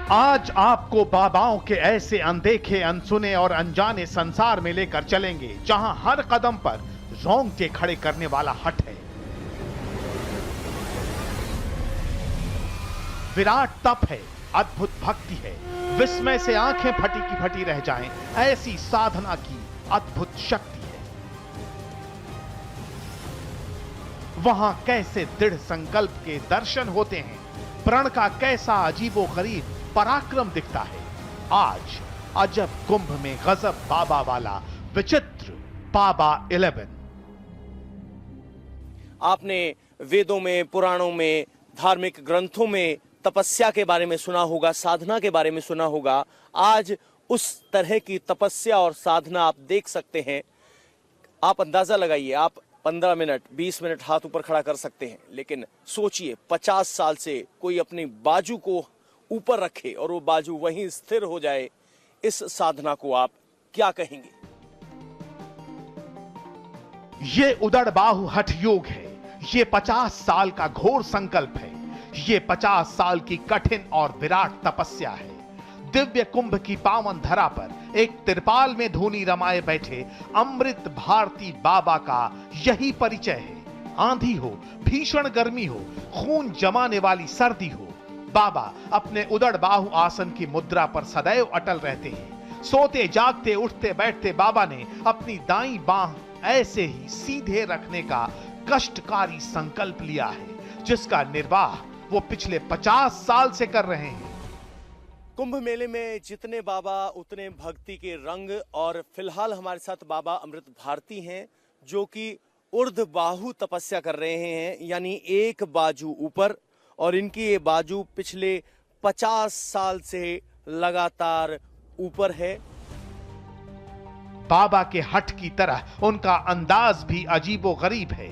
आज आपको बाबाओं के ऐसे अनदेखे, अनसुने और अनजाने संसार में लेकर चलेंगे जहां हर कदम पर रोंगटे खड़े करने वाला हट है। विराट तप है, अद्भुत भक्ति है, विस्मय से आंखें फटी की फटी रह जाएं, ऐसी साधना की अद्भुत शक्ति है। वहां कैसे दृढ़ संकल्प के दर्शन होते हैं, प्रण का कैसा अजीबोगरीब पराक्रम दिखता है। आज अजब कुंभ में गजब बाबा वाला विचित्र बाबा 11। आपने वेदों में, पुराणों में, धार्मिक ग्रंथों में तपस्या के बारे में सुना होगा, साधना के बारे में सुना होगा। आज उस तरह की तपस्या और साधना आप देख सकते हैं। आप अंदाजा लगाइए, आप 15 मिनट 20 मिनट हाथ ऊपर खड़ा कर सकते हैं, लेकिन सोचिए 50 साल से कोई अपनी बाजू को ऊपर रखे और वो बाजू वहीं स्थिर हो जाए, इस साधना को आप क्या कहेंगे? ये उदड़ बाहु हठ योग है, ये 50 साल का घोर संकल्प है, ये 50 साल की कठिन और विराट तपस्या है। दिव्य कुंभ की पावन धरा पर एक तिरपाल में धूनी रमाए बैठे अमृत भारती बाबा का यही परिचय है। आंधी हो, भीषण गर्मी हो, खून जमाने वाली सर्दी हो, बाबा अपने उदड़ बाहु आसन की मुद्रा पर सदैव अटल रहते हैं। सोते जागते उठते बैठते बाबा ने अपनी दाईं बांह ऐसे ही सीधे रखने का कष्टकारी संकल्प लिया है, जिसका निर्वाह वो पिछले 50 साल से कर रहे हैं। कुंभ मेले में जितने बाबा उतने भक्ति के रंग, और फिलहाल हमारे साथ बाबा अमृत भारती हैं, जो कि ऊर्ध्व बाहु तपस्या कर रहे हैं, यानी एक बाजू ऊपर, और इनकी ये बाजू पिछले 50 साल से लगातार ऊपर है। बाबा के हठ की तरह उनका अंदाज भी अजीबोगरीब है।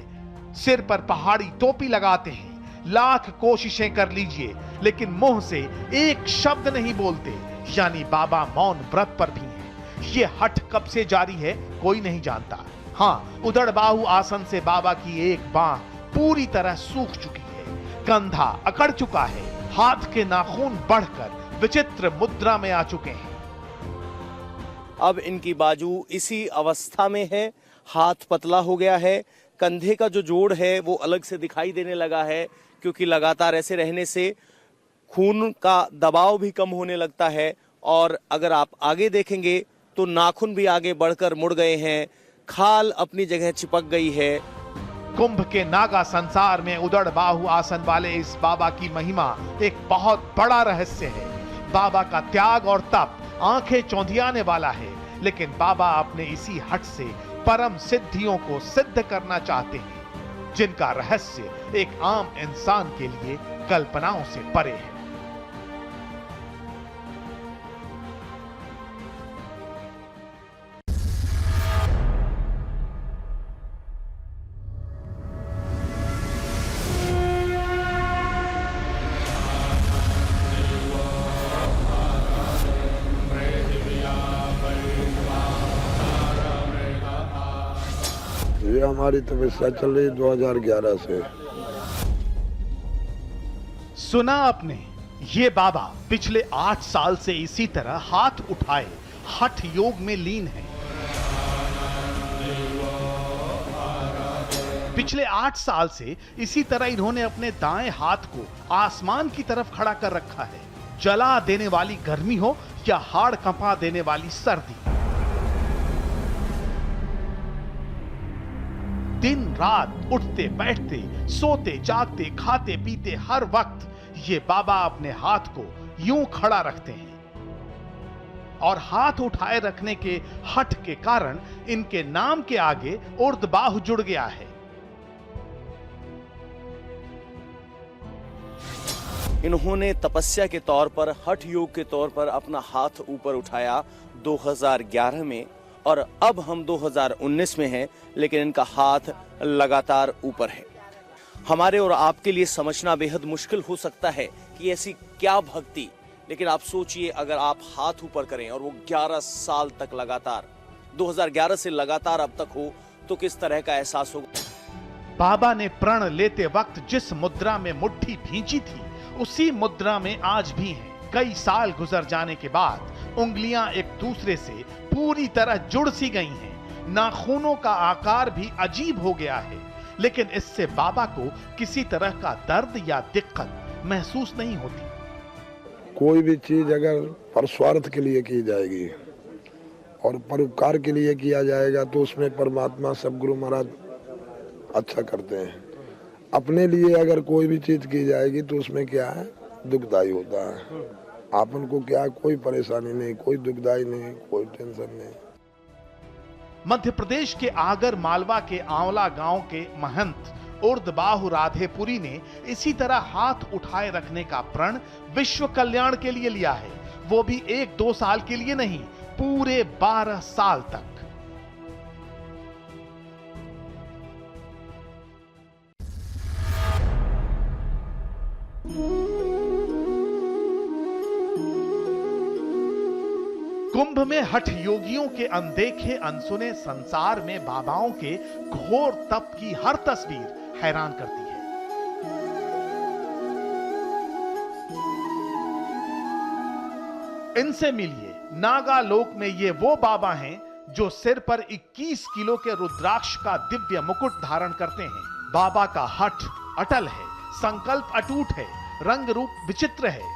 सिर पर पहाड़ी टोपी लगाते हैं, लाख कोशिशें कर लीजिए लेकिन मुंह से एक शब्द नहीं बोलते, यानी बाबा मौन व्रत पर भी हैं। ये हठ कब से जारी है कोई नहीं जानता। हाँ, उदड़ बाहु आसन से बाबा की एक बांह पूरी तरह सूख चुकी है, कंधा अकड़ चुका है, हाथ के नाखून बढ़कर विचित्र मुद्रा में आ चुके हैं। अब इनकी बाजू इसी अवस्था में है, हाथ पतला हो गया है, कंधे का जो जोड़ है वो अलग से दिखाई देने लगा है, क्योंकि लगातार ऐसे रहने से खून का दबाव भी कम होने लगता है। और अगर आप आगे देखेंगे तो नाखून भी आगे बढ़कर मुड़ गए हैं, खाल अपनी जगह चिपक गई है। कुंभ के नागा संसार में उदड़ बाहु आसन वाले इस बाबा की महिमा एक बहुत बड़ा रहस्य है। बाबा का त्याग और तप आंखें चौंधियाने वाला है, लेकिन बाबा अपने इसी हट से परम सिद्धियों को सिद्ध करना चाहते हैं, जिनका रहस्य एक आम इंसान के लिए कल्पनाओं से परे है। ये हमारी तपस्या चल रही 2011 से। सुना आपने, ये बाबा पिछले 8 साल से इसी तरह हाथ उठाए हठ योग में लीन है। पिछले 8 साल से इसी तरह इन्होंने अपने दाएं हाथ को आसमान की तरफ खड़ा कर रखा है। जला देने वाली गर्मी हो या हाड़ कंपा देने वाली सर्दी, दिन रात उठते बैठते, सोते जागते, खाते पीते, हर वक्त ये बाबा अपने हाथ को यूं खड़ा रखते हैं। और हाथ उठाए रखने के हठ के कारण इनके नाम के आगे उर्ध बाहु जुड़ गया है। इन्होंने तपस्या के तौर पर, हठ योग के तौर पर अपना हाथ ऊपर उठाया 2011 में, और अब हम 2019 में हैं, लेकिन इनका हाथ लगातार ऊपर है। हमारे और आपके लिए समझना बेहद मुश्किल हो सकता है कि ऐसी क्या भक्ति, लेकिन आप सोचिए अगर आप हाथ ऊपर करें और वो 11 साल तक लगातार, 2011 से लगातार अब तक हो, तो किस तरह का एहसास होगा। बाबा ने प्रण लेते वक्त जिस मुद्रा में मुट्ठी भींची थी, उसी मुद्रा में आज भी हैं। कई साल गुजर जाने के बाद उंगलियां एक दूसरे से पूरी तरह जुड़ सी गई हैं। नाखूनों का आकार भी अजीब हो गया है, लेकिन इससे बाबा को किसी तरह का दर्द या दिक्कत महसूस नहीं होती। कोई भी चीज अगर परस्वार्थ के लिए की जाएगी और परोपकार के लिए किया जाएगा तो उसमें परमात्मा सदगुरु महाराज अच्छा करते हैं। अपने लिए अगर कोई भी चीज की जाएगी तो उसमें क्या है, दुखदाई होता है। आपन को क्या, कोई परेशानी नहीं, कोई दुखदाई नहीं, कोई टेंशन नहीं। मध्य प्रदेश के आगर मालवा के आंवला गांव के महंत उर्दबाहु राधेपुरी ने इसी तरह हाथ उठाए रखने का प्रण विश्व कल्याण के लिए लिया है, वो भी 1-2 साल के लिए नहीं, पूरे 12 साल तक। कुंभ में हठ योगियों के अनदेखे अनसुने संसार में बाबाओं के घोर तप की हर तस्वीर हैरान करती है। इनसे मिलिए, नागालोक में ये वो बाबा हैं जो सिर पर 21 किलो के रुद्राक्ष का दिव्य मुकुट धारण करते हैं। बाबा का हठ अटल है, संकल्प अटूट है, रंग रूप विचित्र है।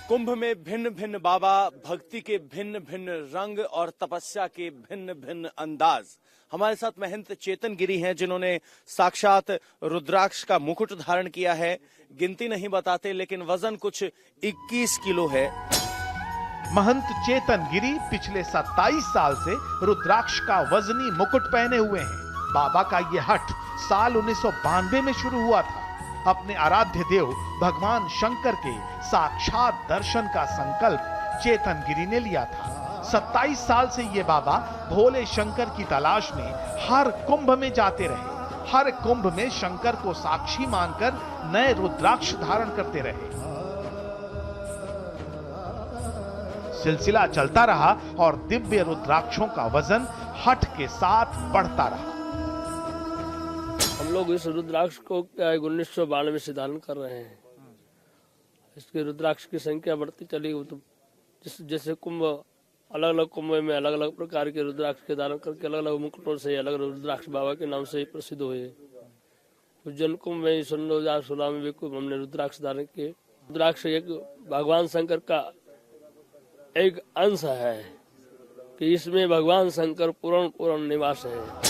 कुंभ में भिन्न भिन्न बाबा, भक्ति के भिन्न भिन्न रंग और तपस्या के भिन्न भिन्न अंदाज। हमारे साथ महंत चेतन गिरी हैं जिन्होंने साक्षात रुद्राक्ष का मुकुट धारण किया है। गिनती नहीं बताते, लेकिन वजन कुछ 21 किलो है। महंत चेतन गिरी पिछले 27 साल से रुद्राक्ष का वजनी मुकुट पहने हुए हैं। बाबा का ये हठ साल 1992 में शुरू हुआ था। अपने आराध्य देव भगवान शंकर के साक्षात दर्शन का संकल्प चेतन गिरी ने लिया था। 27 साल से ये बाबा भोले शंकर की तलाश में हर कुंभ में जाते रहे। हर कुंभ में शंकर को साक्षी मानकर नए रुद्राक्ष धारण करते रहे। सिलसिला चलता रहा और दिव्य रुद्राक्षों का वजन हठ के साथ बढ़ता रहा। हम लोग इस रुद्राक्ष को 1992 से धारण कर रहे हैं। इसके रुद्राक्ष की संख्या बढ़ती चली, तो जैसे कुंभ अलग अलग कुंभ में अलग अलग प्रकार के रुद्राक्ष के धारण करके अलग अलग मुकुटों से अलग अलग रुद्राक्ष बाबा के नाम से ही प्रसिद्ध हुए। उज्जैन कुंभ में 2016 में भी कुंभ हमने रुद्राक्ष धारण किए। रुद्राक्ष एक भगवान शंकर का एक अंश है कि इसमें भगवान शंकर पूर्ण निवास है।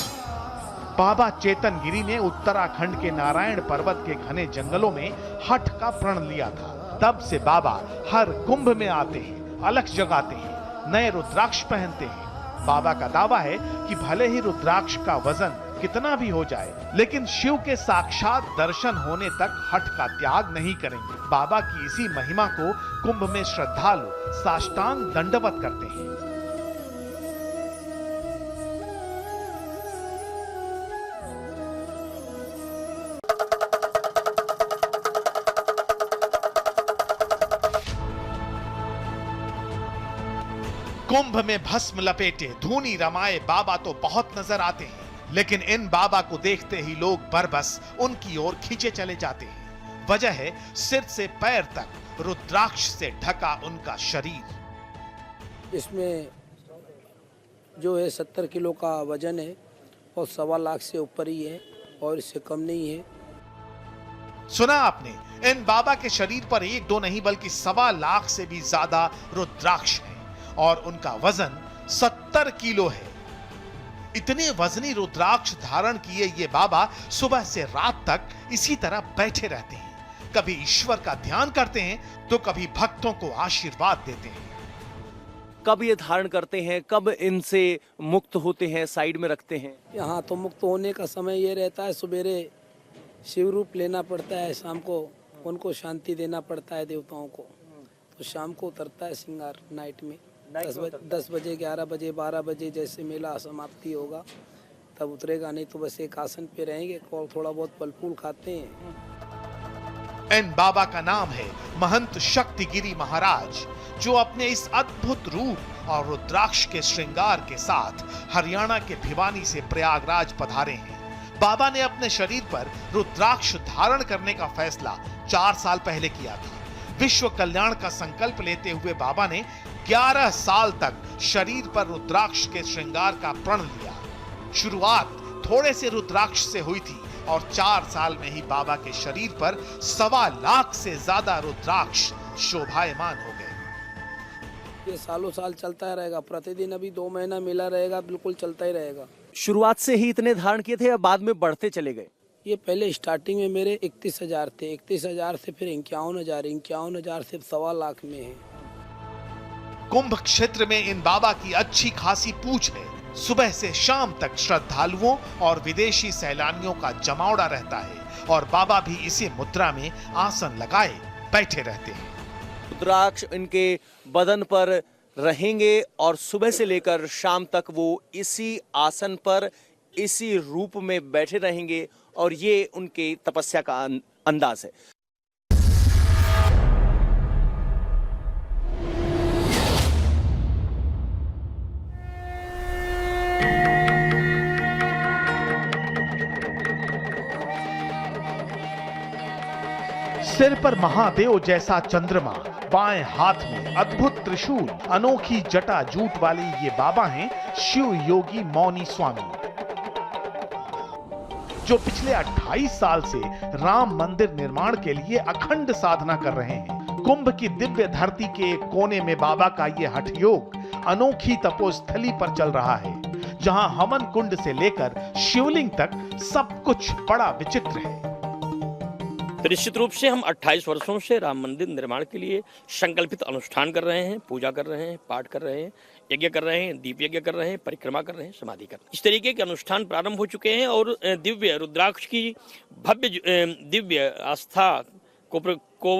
बाबा चेतन गिरी ने उत्तराखंड के नारायण पर्वत के घने जंगलों में हठ का प्रण लिया था। तब से बाबा हर कुंभ में आते हैं, अलख जगाते हैं, नए रुद्राक्ष पहनते हैं। बाबा का दावा है कि भले ही रुद्राक्ष का वजन कितना भी हो जाए, लेकिन शिव के साक्षात दर्शन होने तक हठ का त्याग नहीं करेंगे। बाबा की इसी महिमा को कुंभ में श्रद्धालु साष्टांग दंडवत करते हैं। कुंभ में भस्म लपेटे धूनी रमाए बाबा तो बहुत नजर आते हैं, लेकिन इन बाबा को देखते ही लोग बरबस उनकी ओर खींचे चले जाते हैं। वजह है सिर से पैर तक रुद्राक्ष से ढका उनका शरीर। इसमें जो है 70 किलो का वजन है और 1.25 लाख से ऊपर ही है और इससे कम नहीं है। सुना आपने, इन बाबा के शरीर पर 1-2 नहीं बल्कि 1.25 लाख से भी ज्यादा रुद्राक्ष है और उनका वजन 70 किलो है। इतने वजनी रुद्राक्ष धारण किए ये बाबा सुबह से रात तक इसी तरह बैठे रहते हैं। कभी ईश्वर का ध्यान करते हैं तो कभी भक्तों को आशीर्वाद देते हैं। कब ये धारण करते हैं, कब इनसे मुक्त होते हैं, साइड में रखते हैं? यहाँ तो मुक्त होने का समय ये रहता है, सवेरे शिव रूप लेना पड़ता है, शाम को उनको शांति देना पड़ता है देवताओं को, तो शाम को उतरता है श्रृंगार नाइट में 10 बजे 11 बजे 12 बजे जैसे मेला समाप्ति होगा तब उतरेगा, नहीं तो बस एक आसन पे रहेंगे और थोड़ा बहुत फल फूल खाते हैं। इन बाबा का नाम है महंत शक्तिगिरी महाराज, जो अपने इस अद्भुत रूप और रुद्राक्ष के श्रृंगार के साथ हरियाणा के भिवानी से प्रयागराज पधारे हैं। बाबा ने अपने शरीर पर रुद्राक्ष धारण करने का फैसला 4 साल पहले किया था। विश्व कल्याण का संकल्प लेते हुए बाबा ने 11 साल तक शरीर पर रुद्राक्ष के श्रृंगार का प्रण लिया। शुरुआत थोड़े से रुद्राक्ष से हुई थी और 4 साल में ही बाबा के शरीर पर 1.25 लाख से ज्यादा रुद्राक्ष शोभायमान हो गए। ये सालों साल चलता रहेगा, प्रतिदिन अभी 2 महीना मिला रहेगा, बिल्कुल चलता ही रहेगा। शुरुआत से ही इतने धारण किए थे या बाद में बढ़ते चले गए? ये पहले स्टार्टिंग में मेरे 31,000 थे, 31,000 से फिर 51,000, 51,000 से 1.25 लाख में है। कुंभ क्षेत्र में इन बाबा की अच्छी खासी पूछ है। सुबह से शाम तक श्रद्धालुओं और विदेशी सैलानियों का जमावड़ा रहता है और बाबा भी इसी मुद्रा में आसन लगाए बैठे रहते हैं। रुद्राक्ष इनके बदन पर रहेंगे और सुबह से लेकर शाम तक वो इसी आसन पर इसी रूप में बैठे रहेंगे और ये उनके तपस्या का अंदाज है। सिर पर महादेव जैसा चंद्रमा, बाएं हाथ में अद्भुत त्रिशूल, अनोखी जटा जूट वाले ये बाबा हैं शिव योगी मौनी स्वामी, जो पिछले 28 साल से राम मंदिर निर्माण के लिए अखंड साधना कर रहे हैं। कुंभ की दिव्य धरती के एक कोने में बाबा का ये हठ योग अनोखी तपोस्थली पर चल रहा है, जहां हवन कुंड से लेकर शिवलिंग तक सब कुछ बड़ा विचित्र है। तो निश्चित रूप से हम 28 वर्षों से राम मंदिर निर्माण के लिए संकल्पित अनुष्ठान कर रहे हैं, पूजा कर रहे हैं, पाठ कर रहे हैं, यज्ञ कर रहे हैं, दीप यज्ञ कर रहे हैं, परिक्रमा कर रहे हैं, समाधि कर रहे हैं। इस तरीके के अनुष्ठान प्रारंभ हो चुके हैं और दिव्य रुद्राक्ष की भव्य दिव्य आस्था को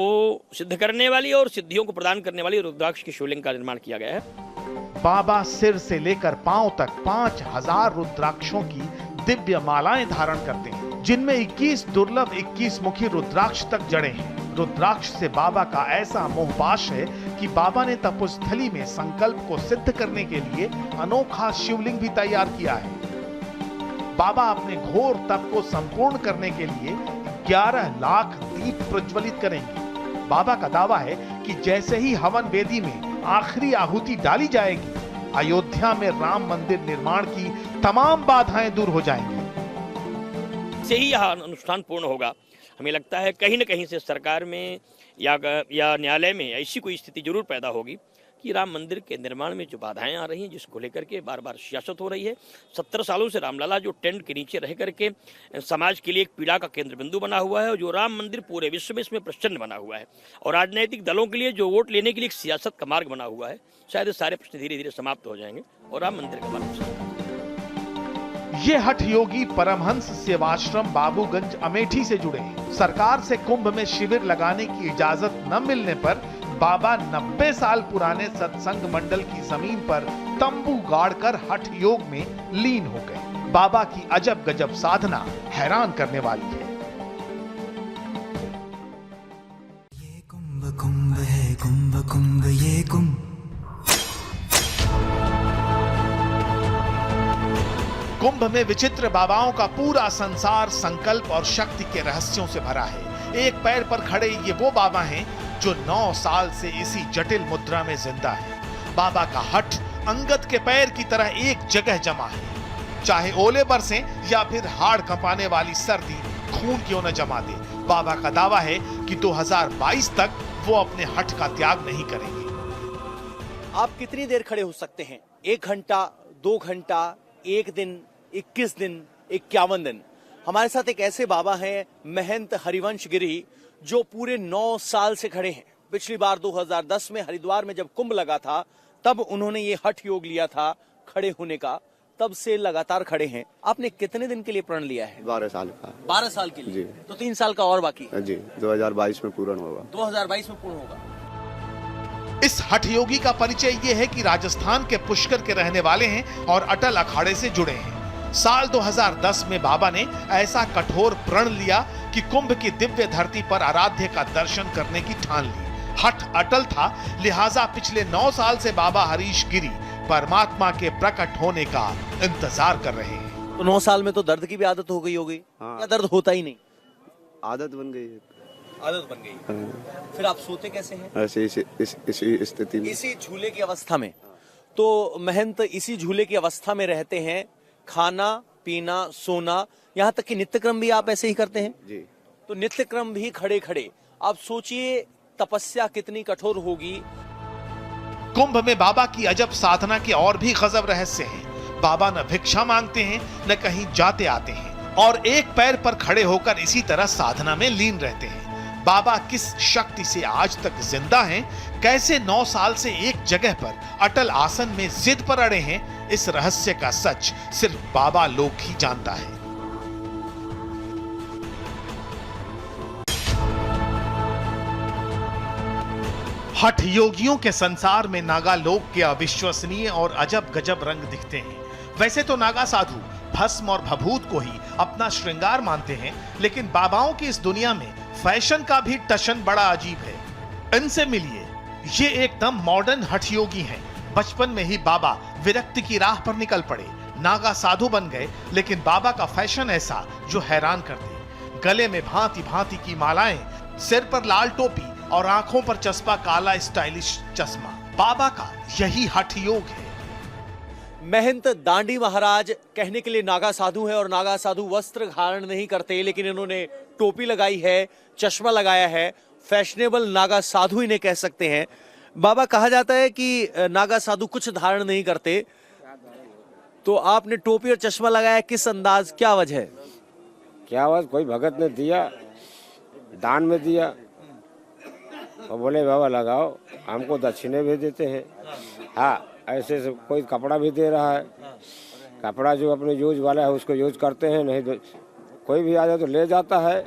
सिद्ध करने वाली और सिद्धियों को प्रदान करने वाली रुद्राक्ष की शिवलिंग का निर्माण किया गया है। बाबा सिर से लेकर पांव तक 5000 रुद्राक्षों की दिव्य मालाएं धारण करते हैं, जिनमें 21 दुर्लभ 21 मुखी रुद्राक्ष तक जड़े हैं। रुद्राक्ष से बाबा का ऐसा मोहपाश है कि बाबा ने तपोस्थली में संकल्प को सिद्ध करने के लिए अनोखा शिवलिंग भी तैयार किया है। बाबा अपने घोर तप को संपूर्ण करने के लिए 11 लाख दीप प्रज्वलित करेंगे। बाबा का दावा है कि जैसे ही हवन वेदी में आखिरी आहुति डाली जाएगी, अयोध्या में राम मंदिर निर्माण की तमाम बाधाएं दूर हो जाएंगी। से ही यह अनुष्ठान पूर्ण होगा। हमें लगता है कहीं न कहीं से सरकार में या न्यायालय में ऐसी कोई स्थिति जरूर पैदा होगी कि राम मंदिर के निर्माण में जो बाधाएं आ रही हैं, जिसको लेकर के बार बार सियासत हो रही है। 17 सालों से रामलला जो टेंट के नीचे रह करके समाज के लिए एक पीड़ा का केंद्र बिंदु बना हुआ है और जो राम मंदिर पूरे विश्व में इसमें प्रचंड बना हुआ है और राजनीतिक दलों के लिए जो वोट लेने के लिए एक सियासत का मार्ग बना हुआ है, शायद ये सारे प्रश्न धीरे धीरे समाप्त हो जाएंगे और राम मंदिर का मार्ग। ये हठ योगी परमहंस सेवाश्रम बाबूगंज अमेठी से जुड़े हैं। सरकार से कुंभ में शिविर लगाने की इजाजत न मिलने पर बाबा 90 साल पुराने सत्संग मंडल की जमीन पर तंबू गाड़कर हठ योग में लीन हो गए। बाबा की अजब गजब साधना हैरान करने वाली है। ये कुंभ कुंभ है, कुंभ कुंभ ये कुंभ। कुंभ में विचित्र बाबाओं का पूरा संसार संकल्प और शक्ति के रहस्यों से भरा है। एक पैर पर खड़े ये वो बाबा हैं जो 9 साल से इसी जटिल मुद्रा में जिंदा है। बाबा का हठ अंगद के पैर की तरह एक जगह जमा है। चाहे ओले बरसें या फिर हाड़ कंपाने वाली सर्दी खून क्यों न जमा दे, बाबा का दावा है कि 2022 तक वो अपने हठ का त्याग नहीं करेंगे। आप कितनी देर खड़े हो सकते हैं? 1 घंटा, 2 घंटा, 1 दिन, 21 दिन, 51 दिन। हमारे साथ एक ऐसे बाबा हैं महंत हरिवंश गिरी, जो पूरे 9 साल से खड़े हैं। पिछली बार 2010 में हरिद्वार में जब कुंभ लगा था, तब उन्होंने ये हठ योग लिया था खड़े होने का। तब से लगातार खड़े हैं। आपने कितने दिन के लिए प्रण लिया है? 12 साल का। 12 साल के लिए जी। तो 3 साल का और बाकी जी, 2022 में पूर्ण होगा। 2022 में पूर्ण होगा। इस हठ योगी का परिचय ये है कि राजस्थान के पुष्कर के रहने वाले हैं और अटल अखाड़े से जुड़े हैं। साल 2010 में बाबा ने ऐसा कठोर प्रण लिया कि कुंभ की दिव्य धरती पर आराध्य का दर्शन करने की ठान ली। हठ अटल था, लिहाजा पिछले 9 साल से बाबा हरीश गिरी परमात्मा के प्रकट होने का इंतजार कर रहे हैं। तो 9 साल में तो दर्द की भी आदत हो गई होगी? हाँ। या दर्द होता ही नहीं? आदत बन गई है। आदत बन गई। फिर आप सोते कैसे हैं? ऐसे इसी स्थिति में, इसी झूले की अवस्था में। तो महंत इसी झूले की अवस्था में रहते हैं, खाना पीना सोना, यहाँ तक कि नित्यक्रम भी आप ऐसे ही करते हैं जी। तो नित्यक्रम भी खड़े खड़े। आप सोचिए तपस्या कितनी कठोर होगी। कुंभ में बाबा की अजब साधना के और भी गजब रहस्य हैं। बाबा न भिक्षा मांगते हैं न कहीं जाते आते हैं और एक पैर पर खड़े होकर इसी तरह साधना में लीन रहते हैं। बाबा किस शक्ति से आज तक जिंदा हैं, कैसे 9 साल से एक जगह पर अटल आसन में जिद पर अड़े हैं, इस रहस्य का सच सिर्फ बाबा लोग ही जानता है। हठ योगियों के संसार में नागा लोक के अविश्वसनीय और अजब गजब रंग दिखते हैं। वैसे तो नागा साधु भस्म और भभूत को ही अपना श्रृंगार मानते हैं, लेकिन बाबाओं की इस दुनिया में फैशन का भी टशन बड़ा अजीब है। इनसे मिलिए, ये एकदम मॉडर्न हठ योगी हैं। बचपन में ही बाबा विरक्ति की राह पर निकल पड़े, नागा साधु बन गए, लेकिन बाबा का फैशन ऐसा जो हैरान कर दे। गले में भांति भांति की मालाएं, सिर पर लाल टोपी और आंखों पर चस्पा काला स्टाइलिश चश्मा। बाबा का यही हठ योग है। महंत दांडी महाराज कहने के लिए नागा साधु है और नागा साधु वस्त्र धारण नहीं करते, लेकिन इन्होंने टोपी लगाई है, चश्मा लगाया है। फैशनेबल नागा साधु इन्हें कह सकते हैं। बाबा, कहा जाता है कि नागा साधु कुछ धारण नहीं करते, तो आपने टोपी और चश्मा लगाया, किस अंदाज, क्या वजह है? क्या वजह? कोई भगत ने दिया, दान में दिया और बोले बाबा लगाओ, हमको दक्षिणे भी देते हैं। हाँ, ऐसे से कोई कपड़ा भी दे रहा है, कपड़ा जो अपने यूज वाला है उसको यूज करते हैं, नहीं तो कोई भी आ जाए तो ले जाता है।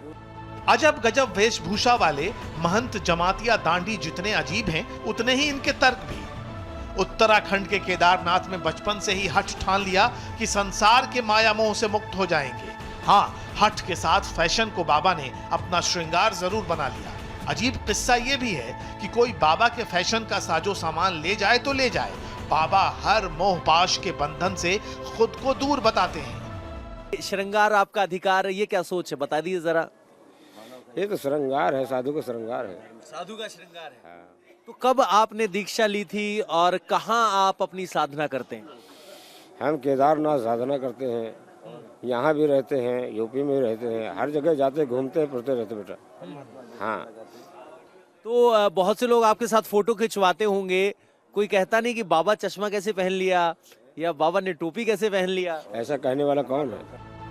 अजब गजब वेशभूषा वाले महंत जमातिया दांडी जितने अजीब हैं, उतने ही इनके तर्क भी। उत्तराखंड के केदारनाथ में बचपन से ही हठ ठान लिया कि संसार के माया मोह से मुक्त हो जाएंगे। हाँ, हठ के साथ फैशन को बाबा ने अपना श्रृंगार जरूर बना लिया। अजीब किस्सा ये भी है कि कोई बाबा के फैशन का साजो सामान ले जाए तो ले जाए, बाबा हर मोह पाश के बंधन से खुद को दूर बताते हैं। श्रृंगार आपका अधिकार है, ये क्या सोच है, बता दीजिए जरा। ये तो श्रृंगार है, साधु का श्रृंगार है। साधु का श्रृंगार है। हाँ। तो कब आपने दीक्षा ली थी और कहाँ आप अपनी साधना करते हैं? हम केदारनाथ साधना करते हैं, यहाँ भी रहते हैं, यूपी में भी रहते हैं, हर जगह जाते घूमते फिरते रहते बेटा। हाँ। तो बहुत से लोग आपके साथ फोटो खिंचवाते होंगे, कोई कहता नहीं कि बाबा चश्मा कैसे पहन लिया या बाबा ने टोपी कैसे पहन लिया? ऐसा कहने वाला कौन है?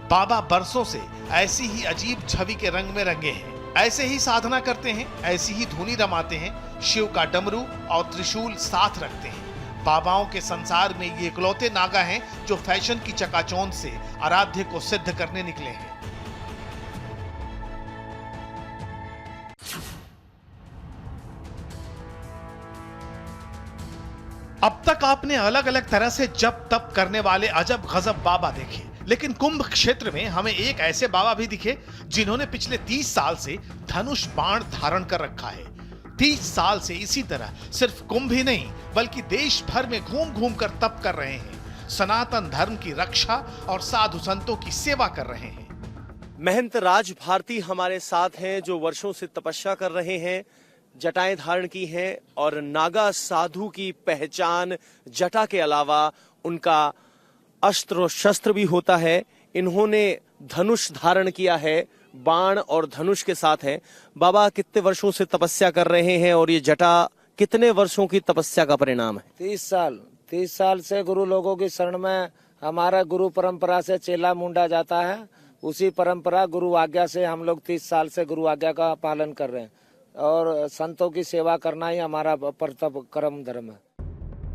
बाबा बरसों से ऐसी ही अजीब छवि के रंग में रंगे हैं, ऐसे ही साधना करते हैं, ऐसी ही धुनी रमाते हैं, शिव का डमरू और त्रिशूल साथ रखते हैं। बाबाओं के संसार में ये इकलौते नागा हैं जो फैशन की चकाचौंध से आराध्य को सिद्ध करने निकले हैं। अब तक आपने अलग अलग तरह से जप तप करने वाले अजब गजब बाबा देखे, लेकिन कुंभ क्षेत्र में हमें एक ऐसे बाबा भी दिखे जिन्होंने पिछले 30 साल से धनुष बाण धारण कर रखा है। 30 साल से इसी तरह सिर्फ कुंभ ही नहीं बल्कि देश भर में घूम घूम कर तप कर रहे हैं, सनातन धर्म की रक्षा और साधु संतों की सेवा कर रहे हैं। महंत राज भारती हमारे साथ हैं, जो वर्षों से तपस्या कर रहे हैं, जटाएं धारण की हैं और नागा साधु की पहचान जटा के अलावा उनका अस्त्र और शस्त्र भी होता है। इन्होंने धनुष धारण किया है, बाण और धनुष के साथ है। बाबा कितने वर्षों से तपस्या कर रहे हैं और ये जटा कितने वर्षों की तपस्या का परिणाम है? 30 साल से गुरु लोगों की शरण में हमारा गुरु परंपरा से चेला मुंडा जाता है, उसी परंपरा गुरु आज्ञा से हम लोग 30 साल से गुरु आज्ञा का पालन कर रहे हैं और संतों की सेवा करना ही हमारा परतप कर्म धर्म है।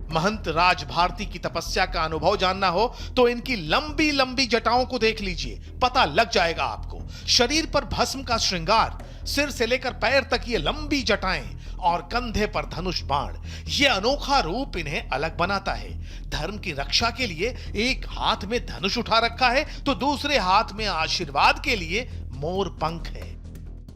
महंत राज भारती की तपस्या का अनुभव जानना हो तो इनकी लंबी लंबी जटाओं को देख लीजिए, पता लग जाएगा आपको। शरीर पर भस्म का श्रृंगार, सिर से लेकर पैर तक ये लंबी जटाएं और कंधे पर धनुष बाण, ये अनोखा रूप इन्हें अलग बनाता है। धर्म की रक्षा के लिए एक हाथ में धनुष उठा रखा है तो दूसरे हाथ में आशीर्वाद के लिए मोर पंख है।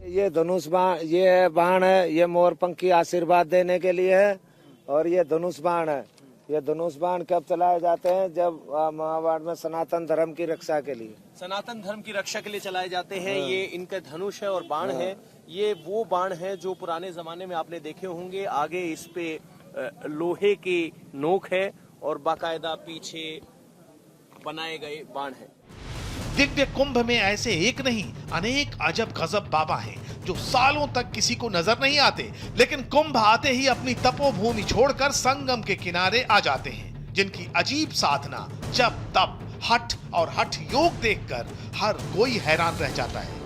ये धनुष बाण, ये बाण है, ये मोर पंख की आशीर्वाद देने के लिए है और ये धनुष बाण है, ये धनुष बाण कब चलाए जाते हैं? जब महाभारत में सनातन धर्म की रक्षा के लिए। सनातन धर्म की रक्षा के लिए चलाए जाते हैं। ये इनका धनुष है और बाण है। ये वो बाण है जो पुराने जमाने में आपने देखे होंगे। आगे इस पे लोहे की नोक है और बाकायदा पीछे बनाए गए बाण है। दिव्य कुंभ में ऐसे एक नहीं अनेक अजब गजब बाबा हैं जो सालों तक किसी को नजर नहीं आते, लेकिन कुंभ आते ही अपनी तपोभूमि छोड़कर संगम के किनारे आ जाते हैं, जिनकी अजीब साधना, जप, तप, हठ और हठ योग देखकर हर कोई हैरान रह जाता है।